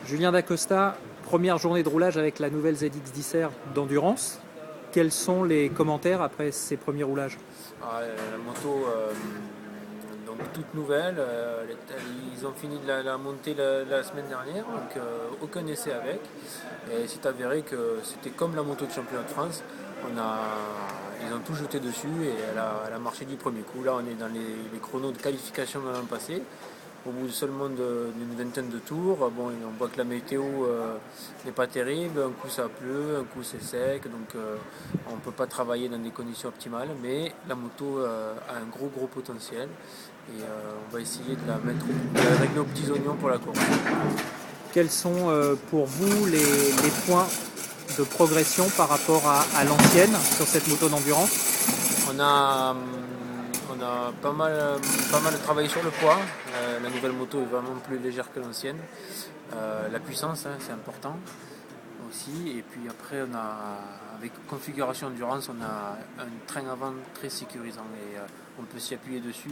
Julien Dacosta, première journée de roulage avec la nouvelle ZX10R d'endurance. Quels sont les commentaires après ces premiers roulages? La moto, donc toute nouvelle, ils ont fini de la monter la semaine dernière, donc aucun essai avec. Et c'est avéré que c'était comme la moto de championnat de France. Ils ont tout jeté dessus et elle a marché du premier coup. Là, on est dans les chronos de qualification de l'an passé. Au bout seulement d'une vingtaine de tours, bon, on voit que la météo n'est pas terrible, un coup ça pleut, un coup c'est sec, donc on ne peut pas travailler dans des conditions optimales, mais la moto a un gros potentiel et on va essayer de la régler aux petits oignons pour la course. Quels sont pour vous les points de progression par rapport à l'ancienne sur cette moto d'endurance? On a, on a pas mal travaillé sur le poids. La nouvelle moto est vraiment plus légère que l'ancienne. La puissance, hein, c'est important aussi. Et puis après, avec configuration endurance, on a un train avant très sécurisant et on peut s'y appuyer dessus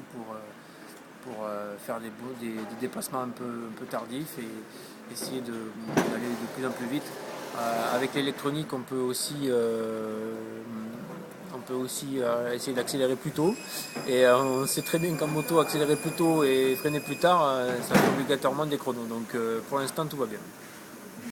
pour faire des dépassements un peu tardifs et essayer d'aller de plus en plus vite. Avec l'électronique, on peut aussi essayer d'accélérer plus tôt. Et on sait très bien qu'en moto, accélérer plus tôt et freiner plus tard, ça fait obligatoirement des chronos. Donc pour l'instant, tout va bien.